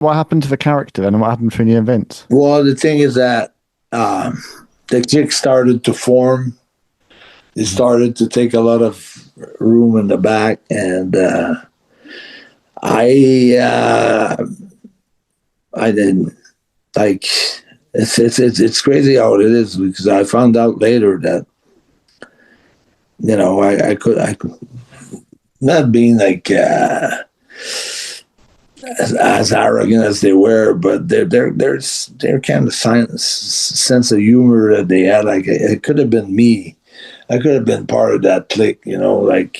what happened to the character then, and what happened between you and Vince? Well, the thing is that the KLIQ started to form. It started to take a lot of room in the back, and I didn't like. It's crazy how it is, because I found out later that I could not being like as arrogant as they were, but they're kind of sense of humor that they had. Like, it could have been me. I could have been part of that clique, I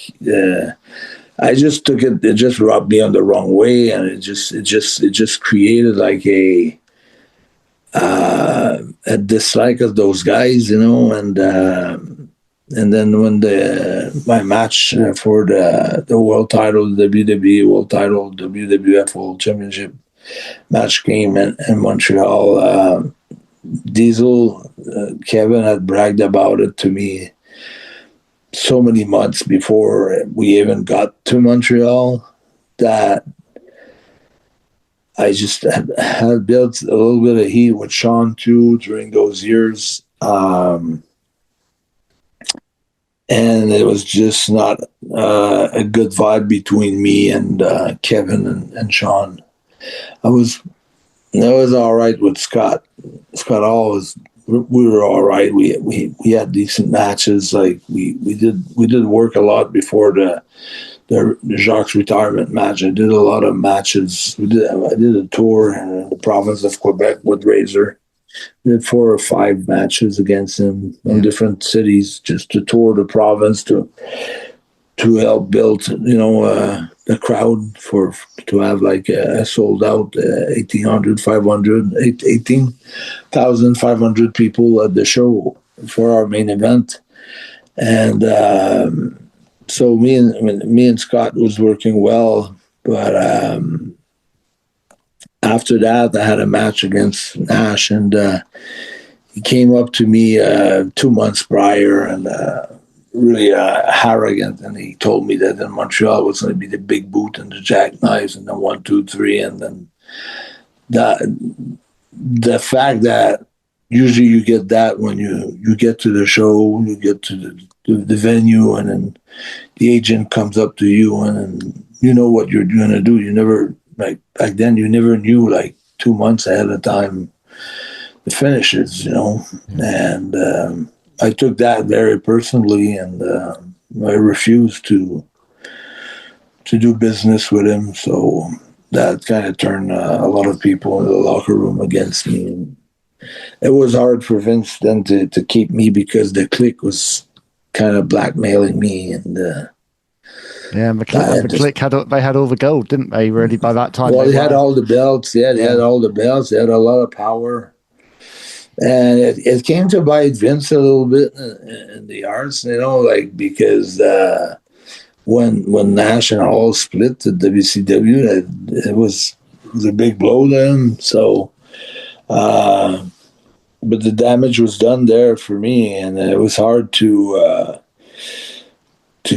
just took it. It just rubbed me on the wrong way, and it just created like a dislike of those guys, and then when my match for the world title, the WWE world title, WWF World Championship match came in Montreal, Diesel, Kevin had bragged about it to me so many months before we even got to Montreal, that I just had built a little bit of heat with Sean too during those years. And it was just not a good vibe between me and Kevin and Sean. I was all right with Scott. Scott always, we were all right. We had decent matches. Like we did work a lot before the Jacques retirement match. I did a lot of matches. I did a tour in the province of Quebec with Razor. We did 4 or 5 matches against him in different cities, just to tour the province to help build, a crowd to have like a sold out 18,500 people at the show for our main event. And so me and Scott was working well, but after that I had a match against Nash, and he came up to me 2 months prior and really arrogant, and he told me that in Montreal was going to be the big boot and the jackknives and the 1, 2, 3, and then the fact that usually you get that when you get to the show, you get to the venue, and then the agent comes up to you and you know what you're going to do. You never, like back then, you never knew like 2 months ahead of time the finishes, and I took that very personally, and I refused to do business with him. So that kind of turned a lot of people in the locker room against me. And it was hard for Vince then to keep me, because the KLIQ was kind of blackmailing me. And and the KLIQ they had all the gold, didn't they? Really, by that time. Well, they had all the belts. Yeah, they had all the belts. They had a lot of power. And it came to bite Vince a little bit in the arts, because when Nash and Hall split the WCW, it was a big blow to him. So, but the damage was done there for me, and it was hard to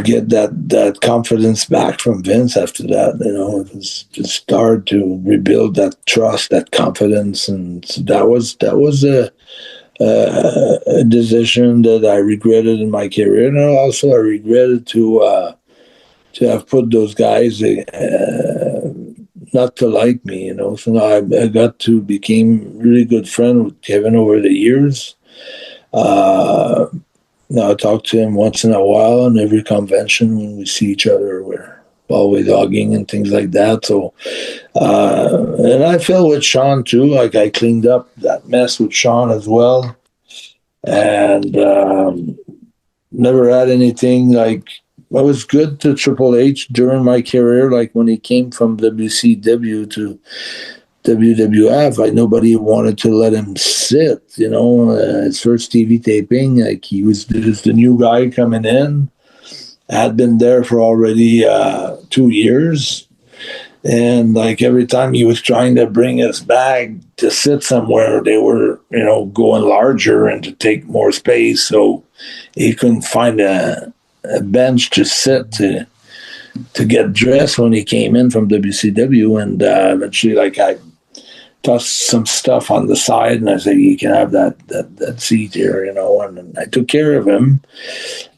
get that confidence back from Vince after that. It was just hard to rebuild that trust, that confidence, and so that was a decision that I regretted in my career, and also I regretted to have put those guys not to like me. So now I got to became really good friend with Kevin over the years. Now I talk to him once in a while, and every convention when we see each other, we're always hugging and things like that. So, and I feel with Sean too. Like, I cleaned up that mess with Sean as well, and never had anything like. I was good to Triple H during my career, like when he came from WCW to WWF. Nobody wanted to let him sit, his first TV taping, like he was just the new guy coming in. Had been there for already 2 years. And like every time he was trying to bring us back to sit somewhere, they were, going larger and to take more space. So he couldn't find a bench to sit to get dressed when he came in from WCW. And eventually, like, I toss some stuff on the side, and I said, "You can have that seat here," and I took care of him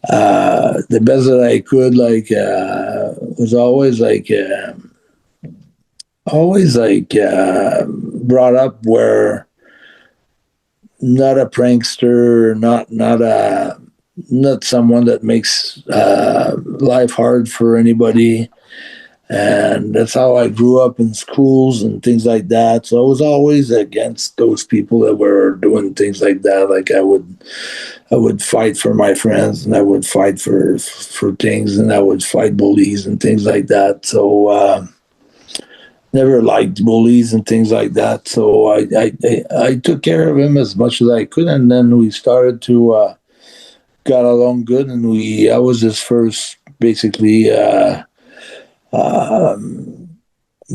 the best that I could. Like was always brought up where not a prankster, not someone that makes life hard for anybody. And that's how I grew up in schools and things like that. So I was always against those people that were doing things like that. Like I would fight for my friends, and I would fight for things, and I would fight bullies and things like that. So never liked bullies and things like that. So I took care of him as much as I could, and then we started to got along good, and I was his first basically.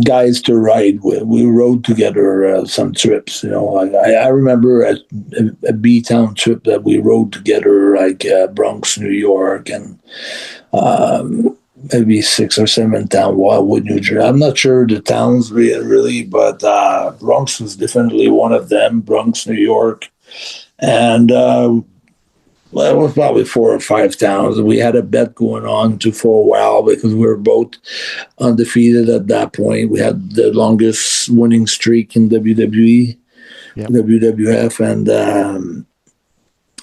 Guys to ride with. We rode together some trips. I remember a B-town trip that we rode together, like Bronx, New York, and maybe 6 or 7 town, Wildwood, New Jersey. I'm not sure the towns really, but Bronx was definitely one of them. Bronx, New York, and well, it was probably 4 or 5 towns. We had a bet going on for a while because we were both undefeated at that point. We had the longest winning streak in WWE, WWF, and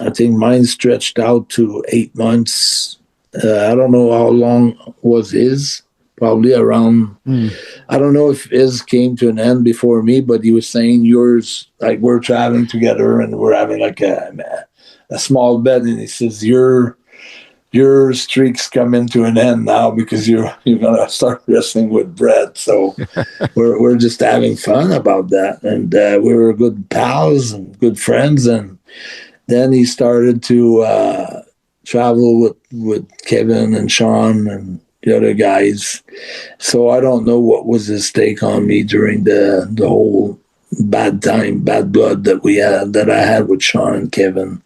I think mine stretched out to 8 months. I don't know how long was his. Probably around. I don't know if his came to an end before me, but he was saying yours. Like we're traveling together and we're having like a small bet, and he says your streak's coming to an end now because you're gonna start wrestling with Brett. So we're just having fun about that, and we were good pals and good friends. And then he started to travel with Kevin and Sean and the other guys. So I don't know what was his take on me during the whole bad blood that I had with Sean and Kevin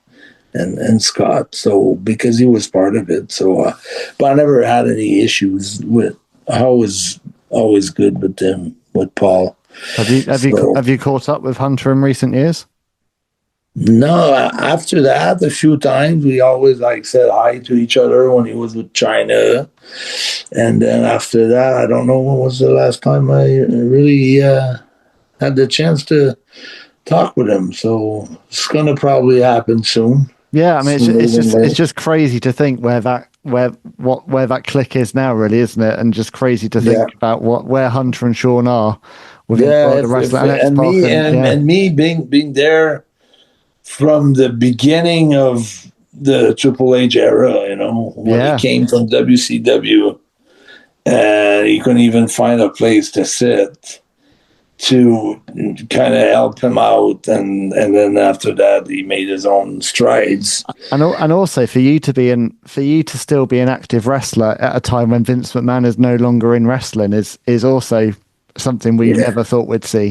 and Scott. So because he was part of it. So but I never had any issues with. I was always good with them, with Paul. Have you caught up with Hunter in recent years? No, after that, a few times we always said hi to each other when he was with China, and then after that, I don't know when was the last time I really had the chance to talk with him. So it's gonna probably happen soon. Yeah, I mean, it's just crazy to think where that KLIQ is now, really, isn't it? And just crazy to think about where Hunter and Sean are within the wrestling. And me being there from the beginning of the Triple H era, when he came from WCW, and he couldn't even find a place to sit to kind of help him out, and then after that he made his own strides. And also for you to still be an active wrestler at a time when Vince McMahon is no longer in wrestling is also something we never thought we'd see.